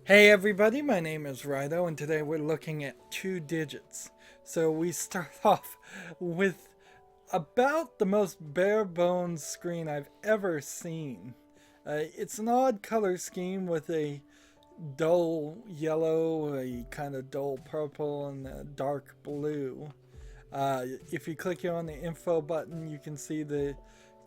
Hey everybody, my name is Rydo and today we're looking at two digits. So we start off with about the most bare bones screen I've ever seen. It's an odd color scheme with a dull yellow, a kind of dull purple, and a dark blue. If you click here on the info button, you can see the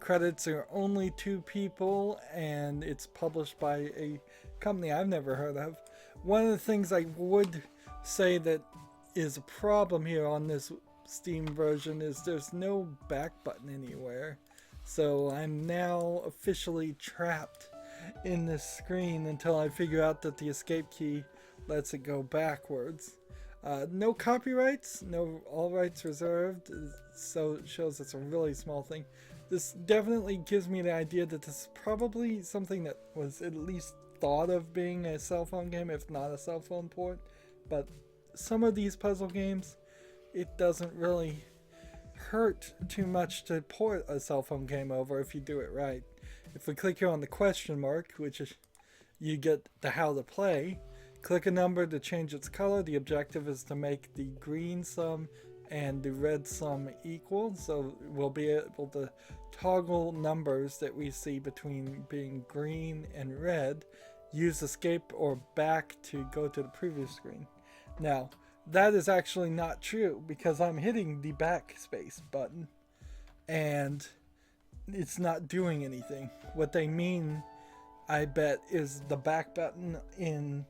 credits are only two people and it's published by a company I've never heard of. One of the things I would say that is a problem here on this Steam version is there's no back button anywhere. So I'm now officially trapped in this screen until I figure out that the escape key lets it go backwards. No copyrights, no all rights reserved, so it shows it's a really small thing. This definitely gives me the idea that this is probably something that was at least thought of being a cell phone game, if not a cell phone port. But some of these puzzle games, it doesn't really hurt too much to port a cell phone game over if you do it right. If we click here on the question mark, which is you get the how to play, click a number to change its color. The objective is to make the green sum and the red sum equal, so we'll be able to toggle numbers that we see between being green and red, use escape or back to go to the previous screen. Now that is actually not true because I'm hitting the backspace button and it's not doing anything. What they mean, I bet, is the back button in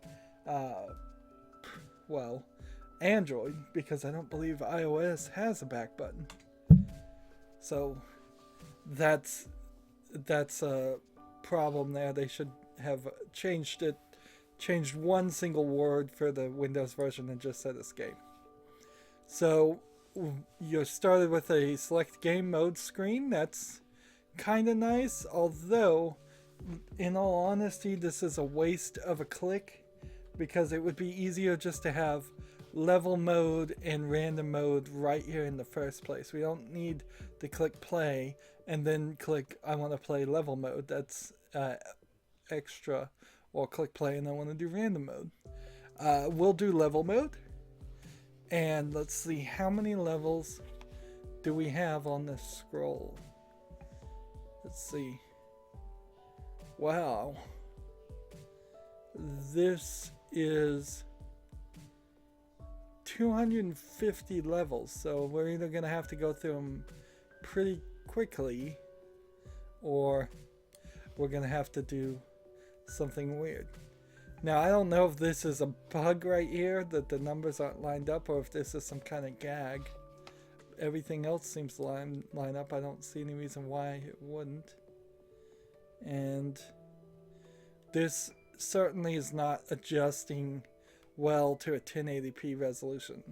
well, Android, because I don't believe iOS has a back button. So that's a problem there. They should have changed it, changed one single word for the Windows version and just said escape. So you're started with a select game mode screen. That's kind of nice, although in all honesty this is a waste of a click because it would be easier just to have level mode and random mode right here in the first place. We don't need to click play and then click I want to play level mode. That's extra. Or click play and I want to do random mode. We'll do level mode. And let's see, how many levels do we have on this scroll? Let's see. Wow. This is 250 levels, so we're either going to have to go through them pretty quickly or we're going to have to do something weird. Now I don't know if this is a bug right here that the numbers aren't lined up or if this is some kind of gag. Everything else seems to line up. I don't see any reason why it wouldn't. And this certainly is not adjusting well to a 1080p resolution.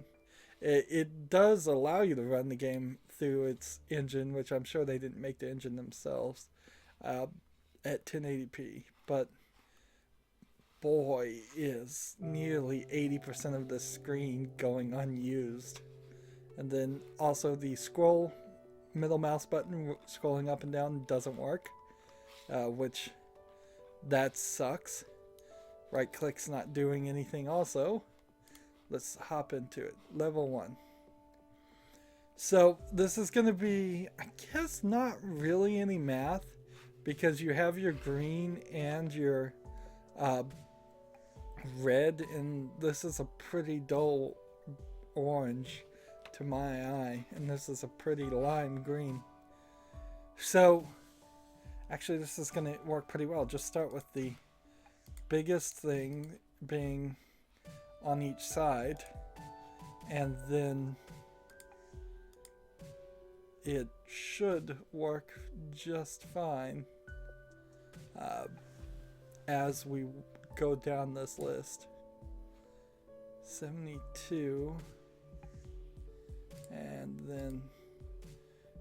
It does allow you to run the game through its engine, which I'm sure they didn't make the engine themselves, at 1080p, but boy, is nearly 80% of the screen going unused. And then also the scroll middle mouse button scrolling up and down doesn't work, which that sucks. Right click's not doing anything also. Let's hop into it. Level 1. So this is going to be, I guess, not really any math because you have your green and your red, and this is a pretty dull orange to my eye, and this is a pretty lime green. So actually this is going to work pretty well. Just start with the biggest thing being on each side, and then it should work just fine as we go down this list. 72 and then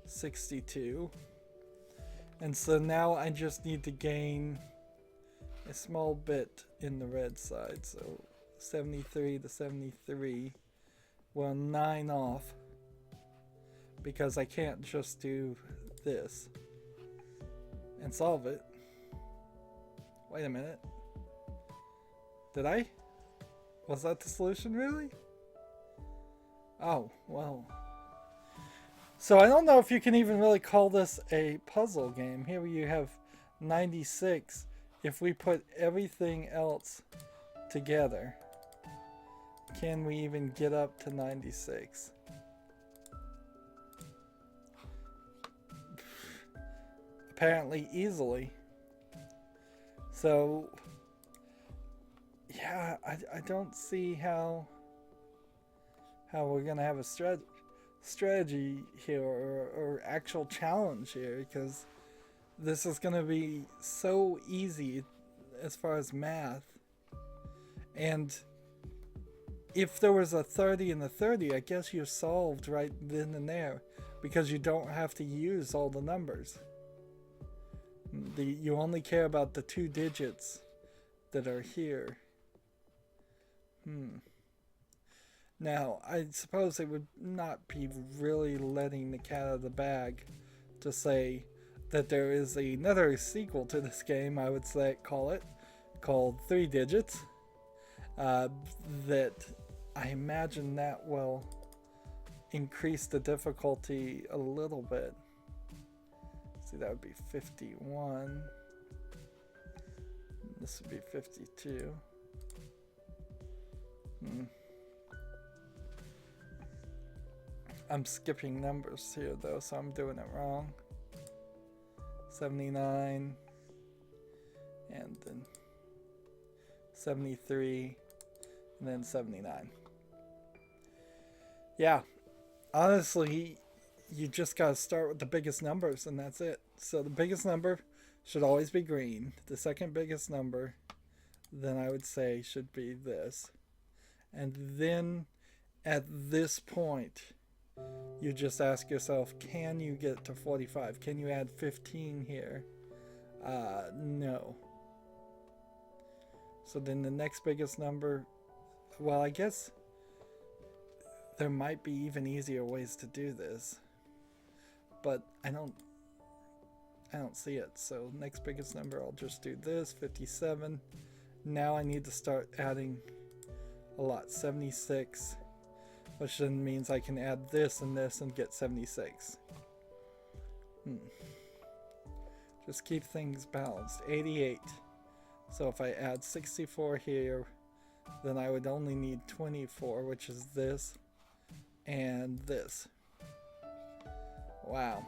62, and so now I just need to gain a small bit in the red side, so 73 to 73. Well, 9 off because I can't just do this and solve it. Wait a minute. Did I? Was that the solution, really? Oh, well. So I don't know if you can even really call this a puzzle game. Here you have 96. If we put everything else together, can we even get up to 96? Apparently easily. So yeah, I don't see how we're gonna have a strategy here or actual challenge here, because this is gonna be so easy as far as math. And if there was a 30 and a 30, I guess you're solved right then and there, because you don't have to use all the numbers. You only care about the 2 digits that are here. Now, I suppose it would not be really letting the cat out of the bag to say that there is another sequel to this game. I would say called 3 Digits. That I imagine that will increase the difficulty a little bit. See, that would be 51. This would be 52. I'm skipping numbers here though, so I'm doing it wrong. 79 and then 73 and then 79. Yeah, honestly, you just gotta start with the biggest numbers and that's it. So the biggest number should always be green. The second biggest number, then I would say, should be this. And then at this point, you just ask yourself, can you get to 45? Can you add 15 here? No. So then the next biggest number, well, I guess there might be even easier ways to do this, but I don't see it. So next biggest number, I'll just do this, 57. Now I need to start adding a lot, 76, which then means I can add this and this and get 76. Just keep things balanced. 88. So if I add 64 here, then I would only need 24, which is this and this. Wow.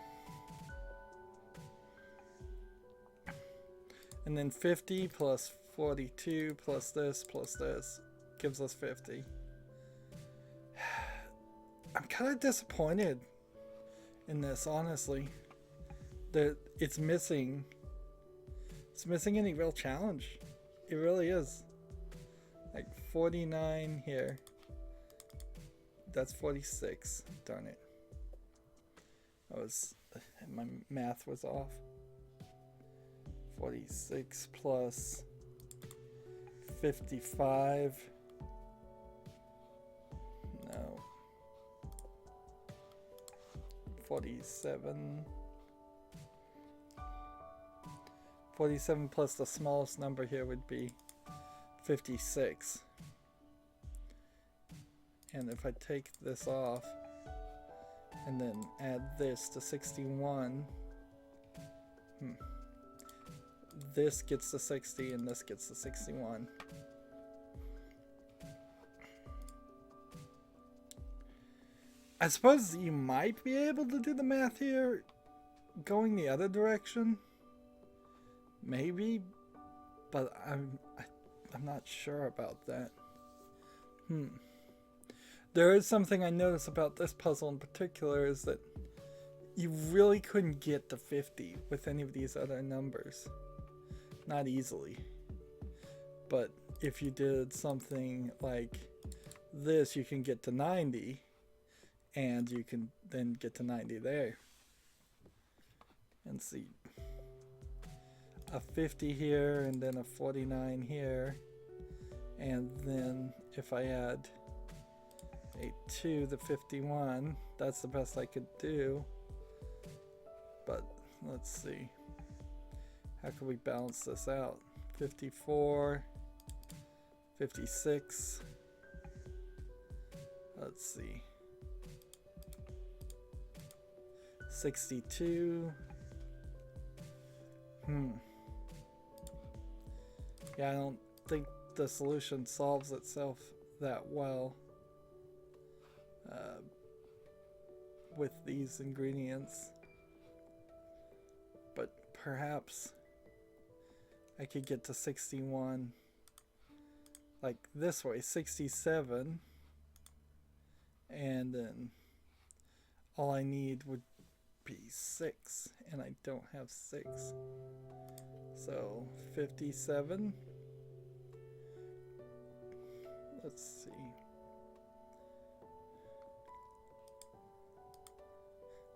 And then 50 plus 42 plus this gives us 50. I'm kind of disappointed in this, honestly. That it's missing any real challenge. It really is. Like 49 here. That's 46. Darn it. My math was off. 46 plus 55. No. 47. 47 plus the smallest number here would be 56. And if I take this off and then add this to 61, this gets to 60 and this gets to 61. I suppose you might be able to do the math here going the other direction. Maybe, but I'm not sure about that. There is something I noticed about this puzzle in particular, is that you really couldn't get to 50 with any of these other numbers. Not easily. But if you did something like this, you can get to 90, and you can then get to 90 there. And see. A 50 here, and then a 49 here. And then if I add a 2 to 51, that's the best I could do. But let's see. How can we balance this out? 54 56. Let's see. 62. Yeah, I don't think the solution solves itself that well with these ingredients. But perhaps I could get to 61 like this way, 67, and then all I need would be 6, and I don't have 6. So 57. Let's see.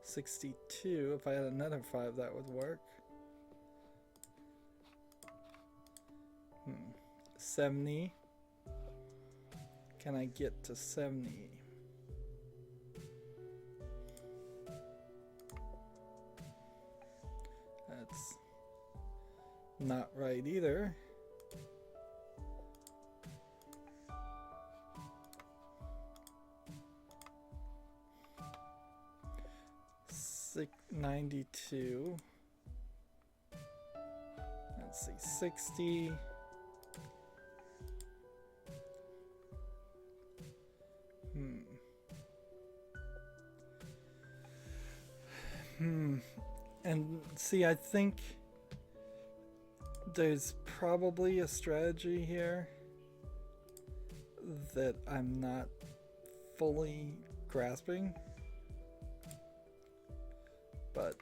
62. If I had another 5, that would work. 70. Can I get to 70? That's not right either. Six, 92. Let's see, 60. And see, I think there's probably a strategy here that I'm not fully grasping, but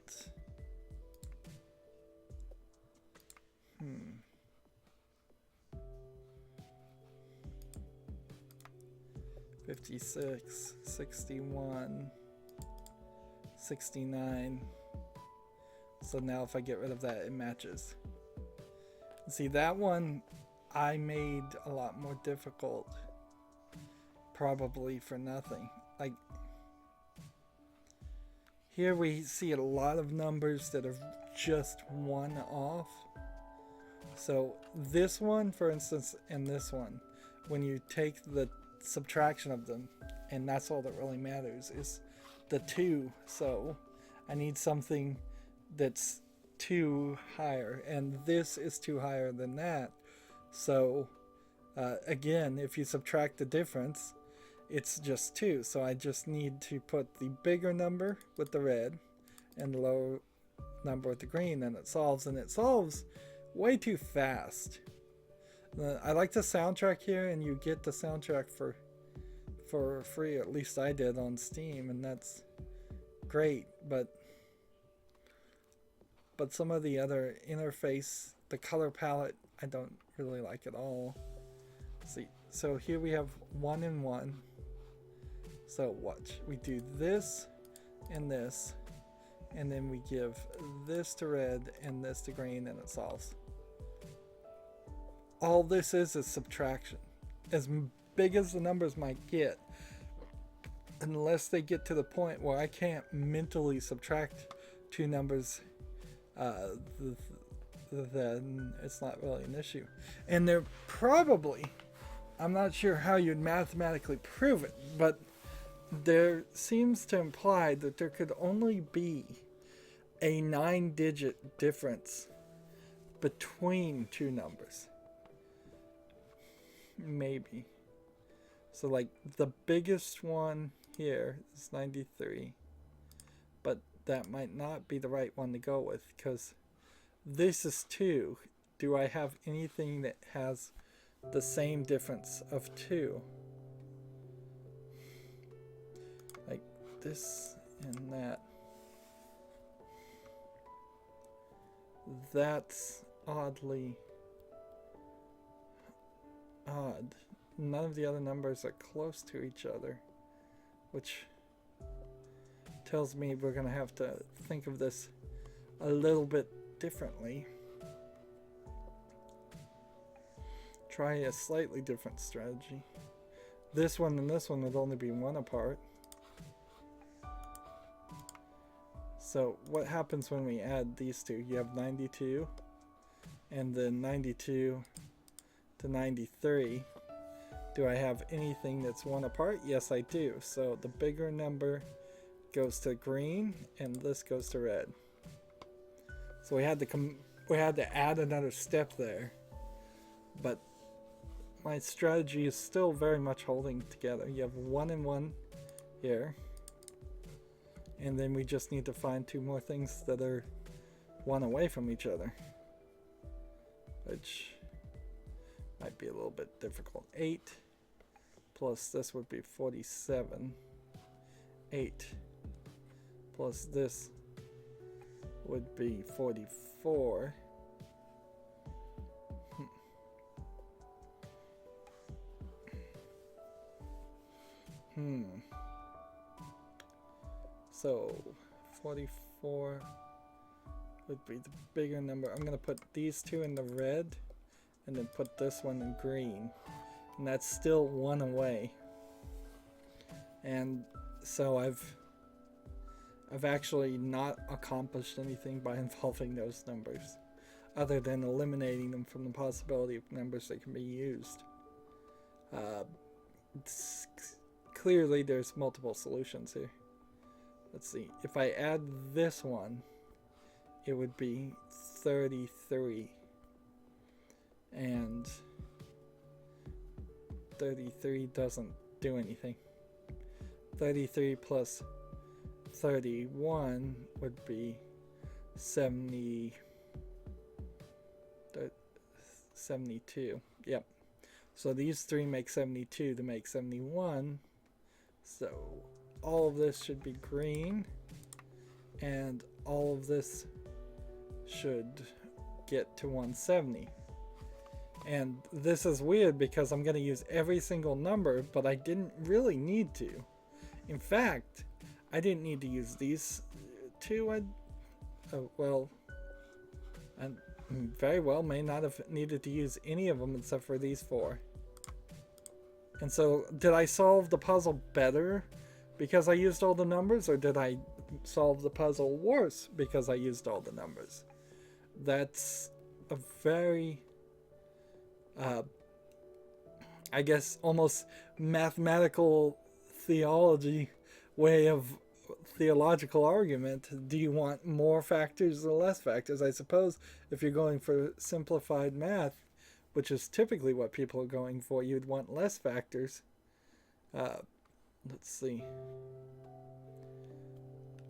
56, 61, 69. So now if I get rid of that, it matches. See, that one I made a lot more difficult, probably for nothing. Like, here we see a lot of numbers that are just one off. So this one, for instance, and this one, when you take the subtraction of them, and that's all that really matters, is the 2. So I need something that's 2 higher, and this is 2 higher than that. So again, if you subtract the difference, it's just 2. So I just need to put the bigger number with the red and the lower number with the green, and it solves way too fast. I like the soundtrack here, and you get the soundtrack for free. At least I did on Steam, and that's great. But some of the other interface, the color palette, I don't really like at all. See, so here we have 1 and 1. So watch, we do this and this, and then we give this to red and this to green, and it solves. All this is subtraction. As big as the numbers might get, unless they get to the point where I can't mentally subtract 2 numbers, then it's not really an issue. And they're probably, I'm not sure how you'd mathematically prove it, but there seems to imply that there could only be a 9-digit difference between 2 numbers. Maybe. So like the biggest one here is 93, but that might not be the right one to go with, because this is 2. Do I have anything that has the same difference of 2? Like this and that. That's oddly odd. None of the other numbers are close to each other, which tells me we're going to have to think of this a little bit differently. Try a slightly different strategy. This one and this one would only be 1 apart. So what happens when we add these two? You have 92 and then 92 to 93. Do I have anything that's 1 apart? Yes, I do. So the bigger number goes to green, and this goes to red. So we had to add another step there, but my strategy is still very much holding together. You have 1 and 1 here, and then we just need to find 2 more things that are 1 away from each other, which might be a little bit difficult. 8 plus this would be 47. 8 plus this would be 44. So 44 would be the bigger number. I'm gonna put these 2 in the red and then put this one in green, and that's still 1 away. And so I've actually not accomplished anything by involving those numbers, other than eliminating them from the possibility of numbers that can be used. Clearly there's multiple solutions here. Let's see, if I add this one, it would be 33, and 33 doesn't do anything. 33 plus 31 would be 72. Yep. So these 3 make 72 to make 71. So all of this should be green, and all of this should get to 170. And this is weird because I'm going to use every single number, but I didn't really need to. In fact, I didn't need to use these 2. I very well may not have needed to use any of them except for these 4. And so, did I solve the puzzle better because I used all the numbers, or did I solve the puzzle worse because I used all the numbers? That's a very, I guess, almost mathematical theological argument. Do you want more factors or less factors? I suppose if you're going for simplified math, which is typically what people are going for, you'd want less factors. Let's see.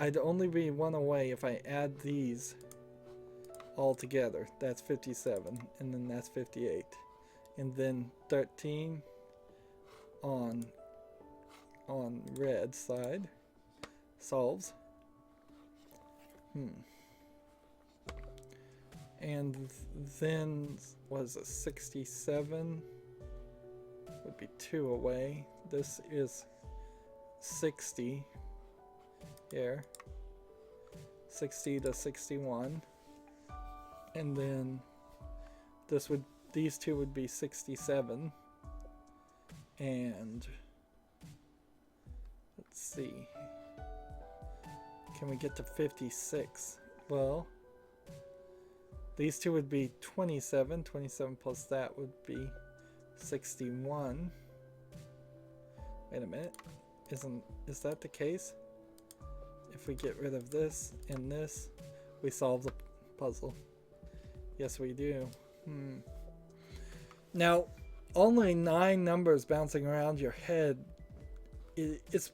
I'd only be 1 away if I add these all together. That's 57, and then that's 58. And then 13 on red side solves. And then was a 67 would be 2 away. This is 60 here, 60 to 61, and then these 2 would be 67, and let's see, can we get to 56? Well, these 2 would be 27. 27 plus that would be 61. Wait a minute. Is that the case? If we get rid of this and this, we solve the puzzle. Yes, we do. Now, only 9 numbers bouncing around your head is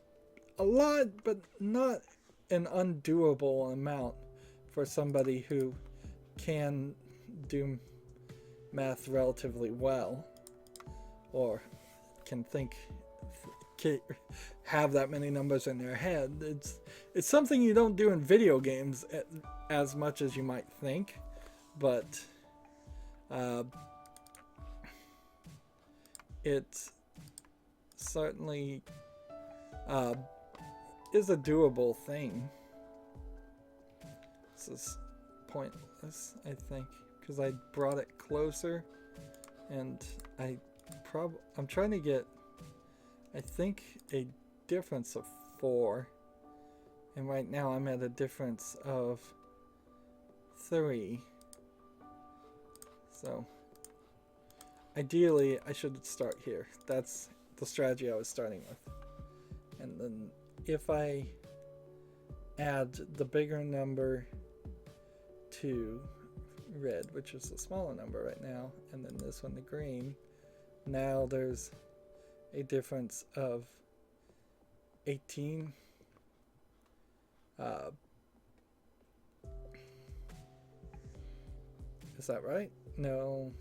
a lot, but not an undoable amount for somebody who can do math relatively well, or can have that many numbers in their head. It's something you don't do in video games as much as you might think, but it certainly is a doable thing. This is pointless, I think, because I brought it closer, and I'm trying to get, I think, a difference of 4, and right now I'm at a difference of 3. So ideally I should start here. That's the strategy I was starting with. And then if I add the bigger number to red, which is the smaller number right now, and then this one to green, now there's a difference of 18. Is that right? No,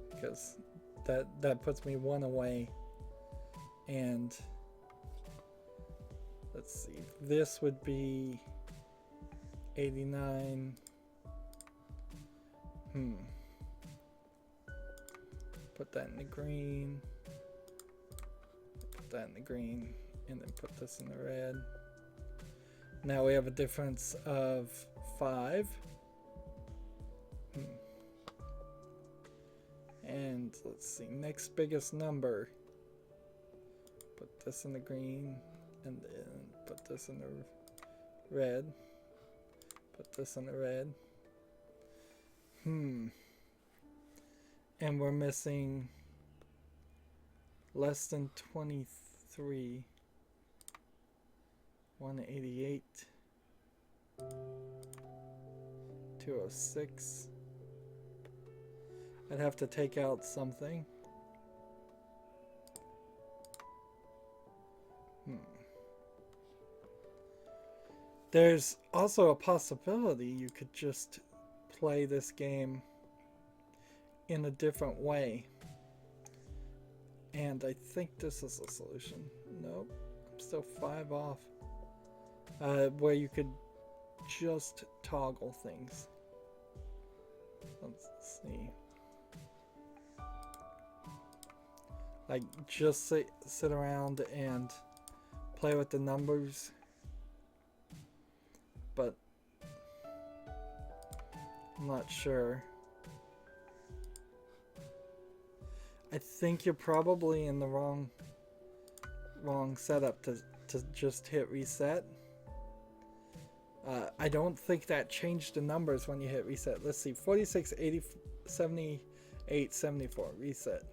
because that puts me one away. And let's see, this would be 89. Put that in the green. Put that in the green, and then put this in the red. Now we have a difference of 5. And let's see, next biggest number. Put this in the green, and then put this in the red. Put this in the red. And we're missing less than 23. 188. 206. I'd have to take out something. There's also a possibility you could just play this game in a different way. And I think this is the solution. Nope, I'm still 5 off. Where you could just toggle things. Let's see. Like, just sit around and play with the numbers. But I'm not sure. I think you're probably in the wrong setup to just hit reset. I don't think that changed the numbers when you hit reset. Let's see, 46, 80, 78, 74, reset.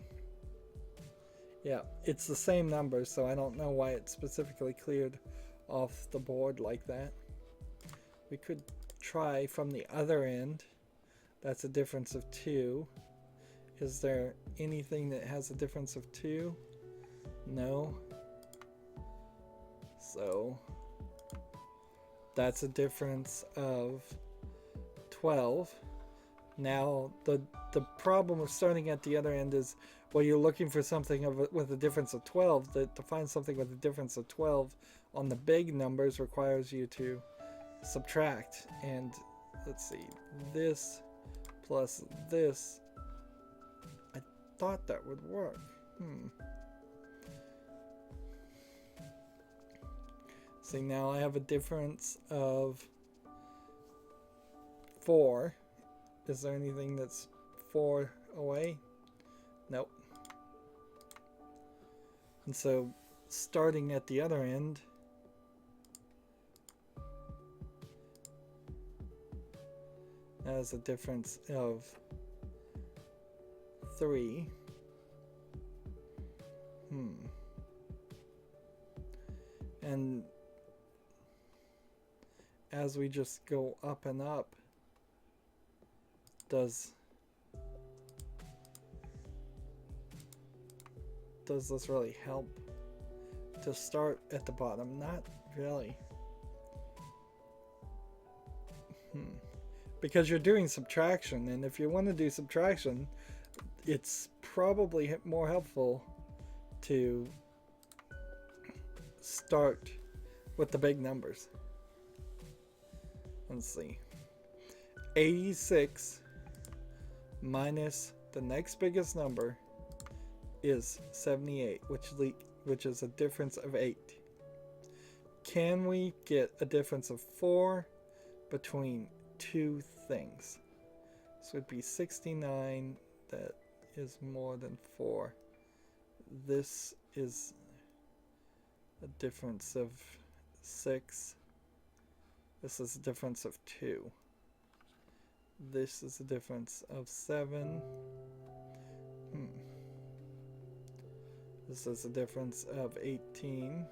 Yeah, it's the same number, so I don't know why it specifically cleared off the board like that. We could try from the other end. That's a difference of 2. Is there anything that has a difference of 2? No. So that's a difference of 12. Now the problem with starting at the other end is, well, you're looking for something with a difference of 12. To find something with a difference of 12 on the big numbers requires you to subtract. And let's see, this plus this, I thought that would work. See, now I have a difference of 4. Is there anything that's 4 away? Nope. And so starting at the other end, has a difference of 3. And as we just go up and up, does this really help to start at the bottom? Not really. Because you're doing subtraction, and if you want to do subtraction, it's probably more helpful to start with the big numbers. Let's see. 86 minus the next biggest number is 78, which is a difference of 8. Can we get a difference of 4 between 2 things? So it'd be 69, that is more than 4. This is a difference of 6. This is a difference of 2. This is a difference of 7. This is a difference of 18.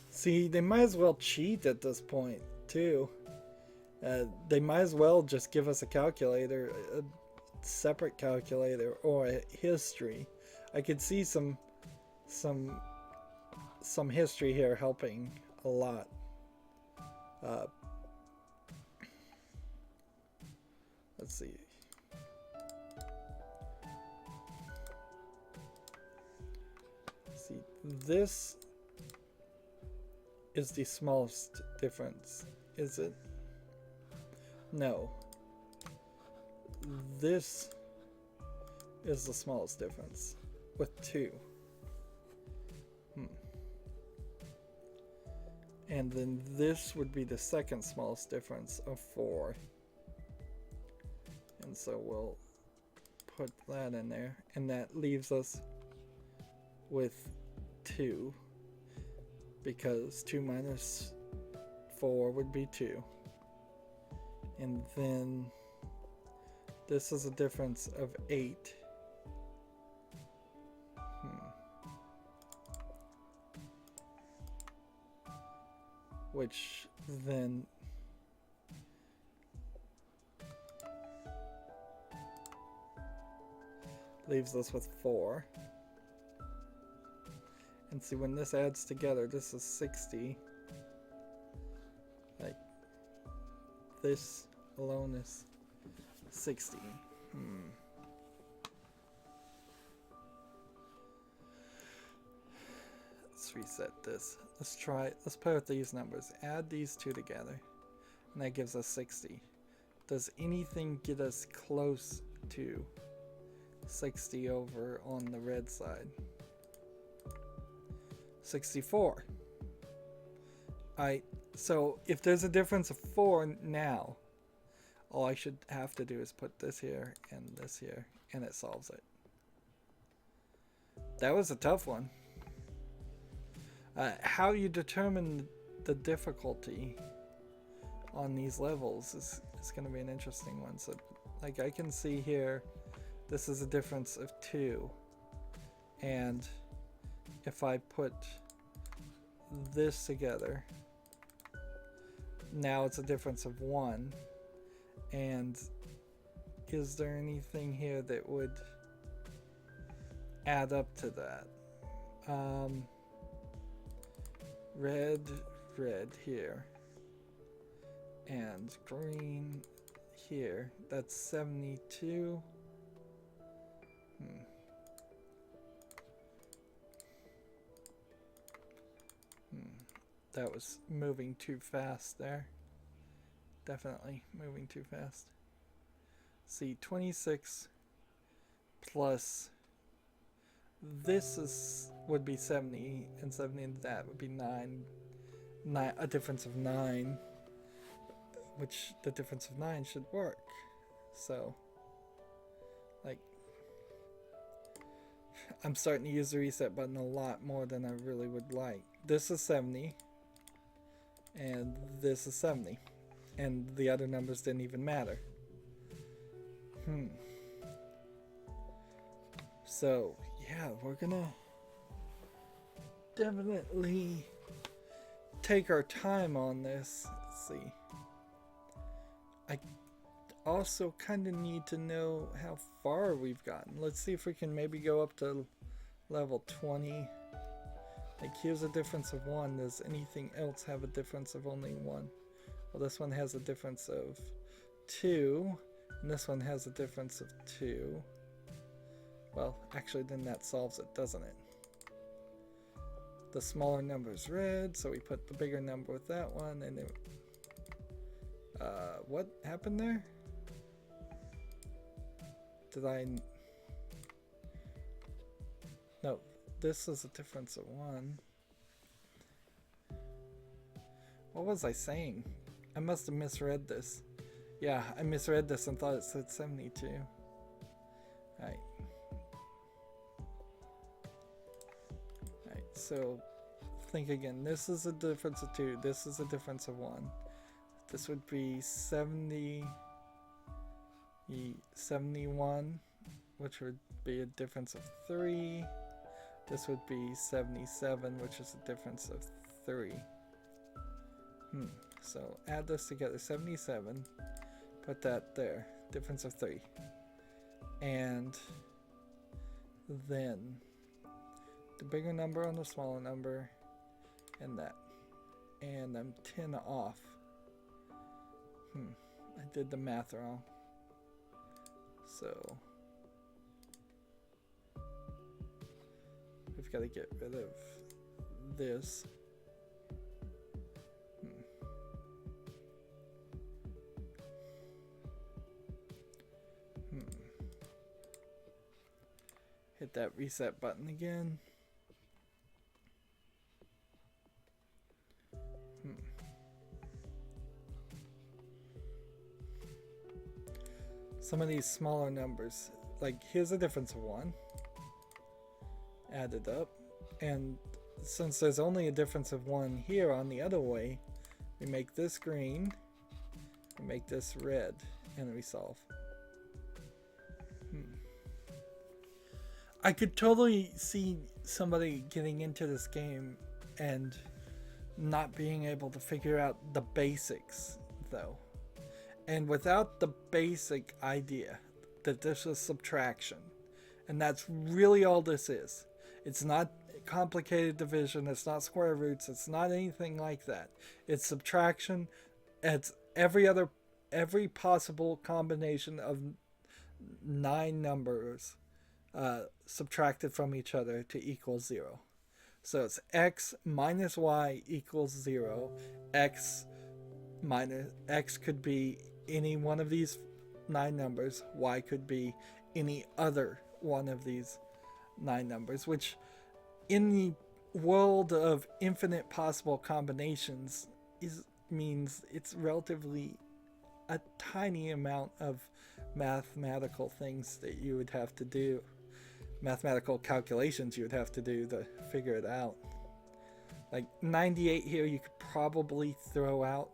See, they might as well cheat at this point, too. They might as well just give us a calculator, a separate calculator, or a history. I could see some history here helping a lot. Let's see. See, this is the smallest difference, is it? No. This is the smallest difference with 2. And then this would be the second smallest difference of 4. And so we'll put that in there. And that leaves us with 2. Because 2 minus 4 would be 2. And then this is a difference of 8. Which then leaves us with 4. And see, when this adds together, this is 60. Like, this alone is 60. Let's reset this. Let's play with these numbers. Add these two together, and that gives us 60. Does anything get us close to 60 over on the red side? 64. So if there's a difference of 4 now, all I should have to do is put this here and this here, and it solves it. That was a tough one. How you determine the difficulty on these levels is going to be an interesting one. So, like, I can see here, this is a difference of 2, and if I put this together, now it's a difference of 1. And is there anything here that would add up to that? Red here, and green here. That's 72. That was moving too fast there. Definitely moving too fast. See, 26 plus this would be 70, and 70 and that would be 9. A difference of 9, which the difference of 9 should work. So, like, I'm starting to use the reset button a lot more than I really would like. This is 70, and this is 70, and the other numbers didn't even matter. So, yeah, we're gonna definitely take our time on this. Let's see. I also kind of need to know how far we've gotten. Let's see if we can maybe go up to level 20. Like, here's a difference of 1. Does anything else have a difference of only 1? Well, this one has a difference of 2, and this one has a difference of 2. Well, actually, then that solves it, doesn't it? The smaller number is red, so we put the bigger number with that one, and it... what happened there? Did I... No, this is a difference of 1. What was I saying? I must have misread this. Yeah, I misread this and thought it said 72. Alright. Alright, so think again. This is a difference of 2. This is a difference of 1. This would be 71, which would be a difference of 3. This would be 77, which is a difference of 3. So add this together, 77. Put that there, difference of 3. And then the bigger number on the smaller number, and that. And I'm 10 off. I did the math wrong. So we've got to get rid of this. Hit that reset button again. Some of these smaller numbers, like here's a difference of 1 added up, and since there's only a difference of 1 here on the other way, we make this green, we make this red, and we solve. I could totally see somebody getting into this game and not being able to figure out the basics though. And without the basic idea that this is subtraction, and that's really all this is. It's not complicated division, it's not square roots, it's not anything like that. It's subtraction. It's every possible combination of 9 numbers subtracted from each other to equal 0. So it's x minus y equals 0. X could be any one of these 9 numbers. Y could be any other one of these 9 numbers, which in the world of infinite possible combinations means it's relatively a tiny amount of mathematical things that you would have to do, mathematical calculations you would have to do to figure it out. Like 98 here you could probably throw out,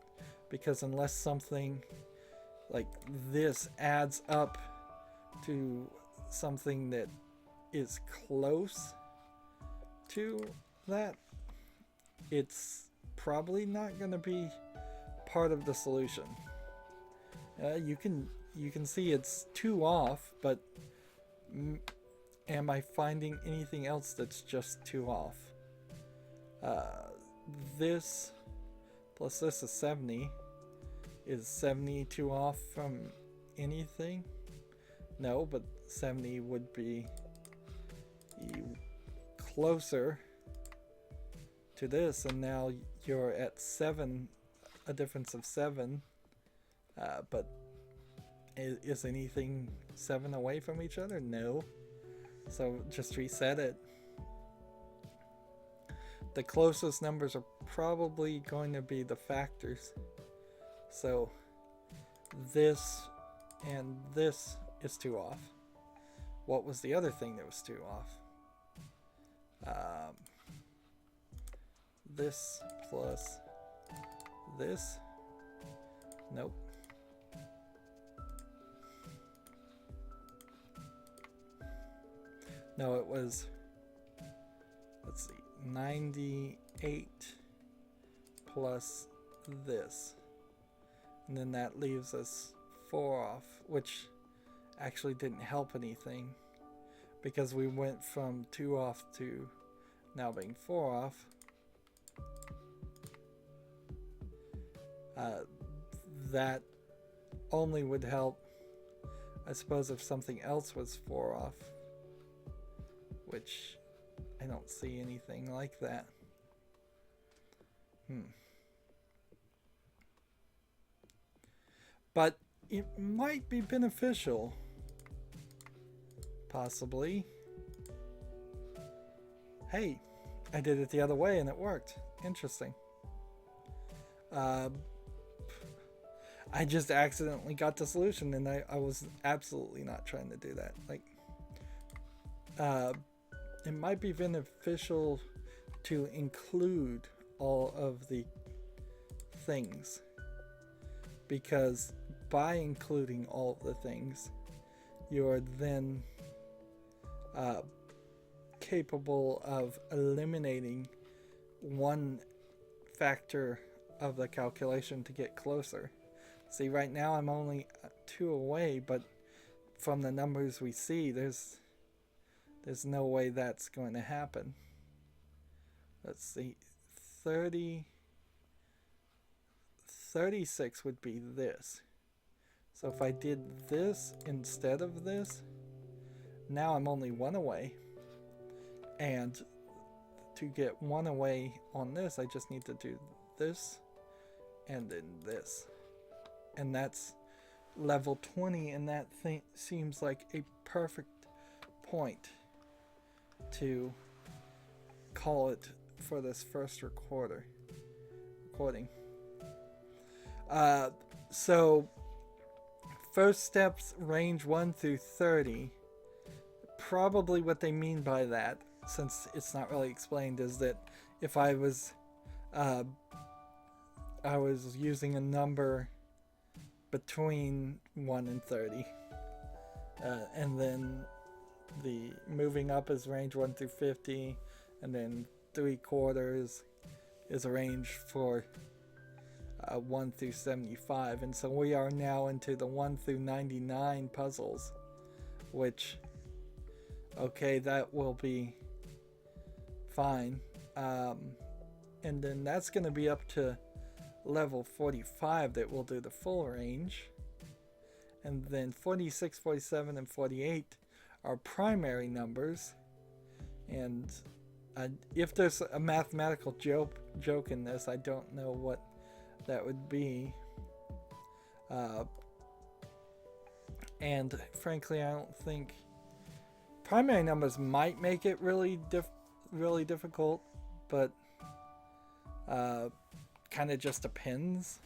because unless something like this adds up to something that is close to that, it's probably not going to be part of the solution. You can see it's 2 off, but am I finding anything else that's just 2 off? This plus this is 70. Is 72 off from anything? No, but 70 would be closer to this, and now you're at 7, a difference of 7. But is anything 7 away from each other? No. So just reset it. The closest numbers are probably going to be the factors. So this and this is 2 off. What was the other thing that was 2 off? This plus this? Nope. No, it was, let's see, 98 plus this. And then that leaves us 4 off, which actually didn't help anything, because we went from 2 off to now being 4 off. That only would help, I suppose, if something else was 4 off, which I don't see anything like that. But it might be beneficial, possibly. Hey, I did it the other way and it worked. Interesting. I just accidentally got the solution, and I was absolutely not trying to do that. Like, it might be beneficial to include all of the things, because by including all of the things, you're then capable of eliminating one factor of the calculation to get closer. See, right now I'm only 2 away, but from the numbers we see, there's no way that's going to happen. Let's see, 36 would be this. So if I did this instead of this, now I'm only 1 away. And to get 1 away on this, I just need to do this and then this. And that's level 20, and that seems like a perfect point to call it for this first recording. So first steps, range 1 through 30. Probably what they mean by that, since it's not really explained, is that if I was using a number between 1 and 30, and then the moving up is range 1 through 50, and then 3/4 is a range for 1 through 75, and so we are now into the 1 through 99 puzzles, which, okay, that will be fine. And then that's going to be up to level 45 that will do the full range. And then 46, 47, and 48 are primary numbers. And if there's a mathematical joke in this, I don't know what that would be. And frankly, I don't think primary numbers might make it really difficult, but kind of just depends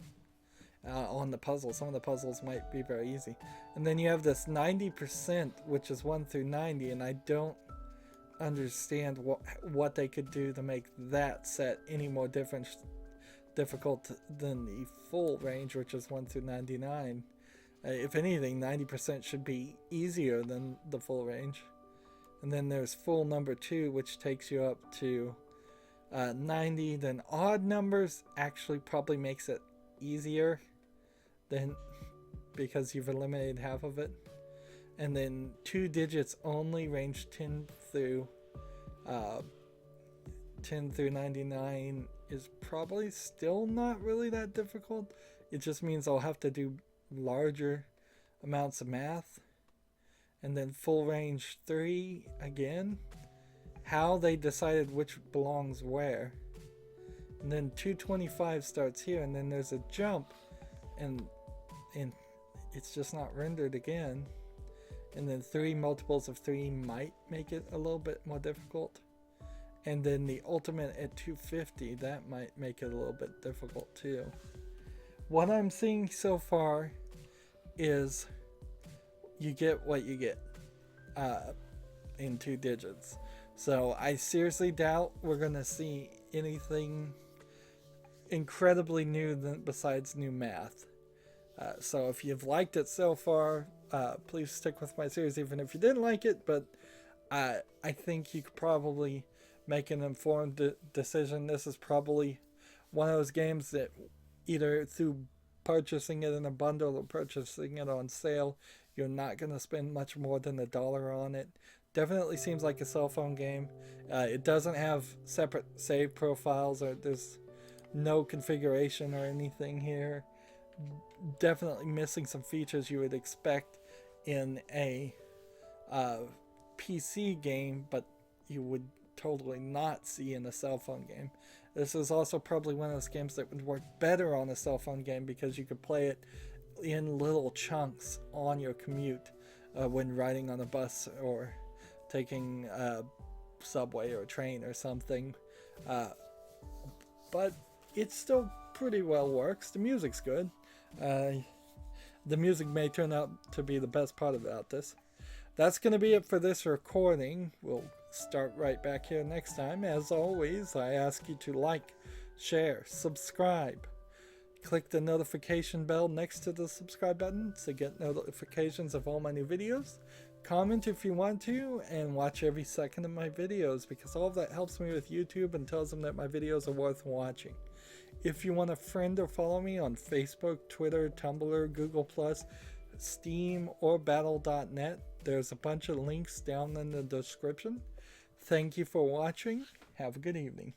on the puzzle. Some of the puzzles might be very easy. And then you have this 90%, which is 1 through 90, and I don't understand what they could do to make that set any more difficult than the full range, which is 1 through 99. If anything, 90% should be easier than the full range. And then there's full number 2, which takes you up to 90. Then odd numbers actually probably makes it easier than, because you've eliminated half of it. And then 2 digits only, range 10 through 99, is probably still not really that difficult. It just means I'll have to do larger amounts of math. And then full range 3, again, how they decided which belongs where. And then 225 starts here, and then there's a jump, and it's just not rendered again. And then 3 multiples of 3 might make it a little bit more difficult. And then the ultimate at 250, that might make it a little bit difficult too. What I'm seeing so far is you get what you get in 2 digits. So I seriously doubt we're going to see anything incredibly new besides new math. So if you've liked it so far, please stick with my series even if you didn't like it, but I think you could probably make an informed decision. This is probably one of those games that either through purchasing it in a bundle or purchasing it on sale, you're not going to spend much more than $1 on it. Definitely seems like a cell phone game. It doesn't have separate save profiles, or there's no configuration or anything here. Definitely missing some features you would expect in a PC game, but you would totally not see in a cell phone game. This is also probably one of those games that would work better on a cell phone game, because you could play it in little chunks on your commute when riding on a bus or taking a subway or a train or something. But it still pretty well works. The music's good. The music may turn out to be the best part about this. That's going to be it for this recording. We'll start right back here next time. As always, I ask you to like, share, subscribe. Click the notification bell next to the subscribe button to get notifications of all my new videos. Comment if you want to, and watch every second of my videos, because all of that helps me with YouTube and tells them that my videos are worth watching. If you want a friend or follow me on Facebook, Twitter, Tumblr, Google+, Steam, or Battle.net, there's a bunch of links down in the description. Thank you for watching. Have a good evening.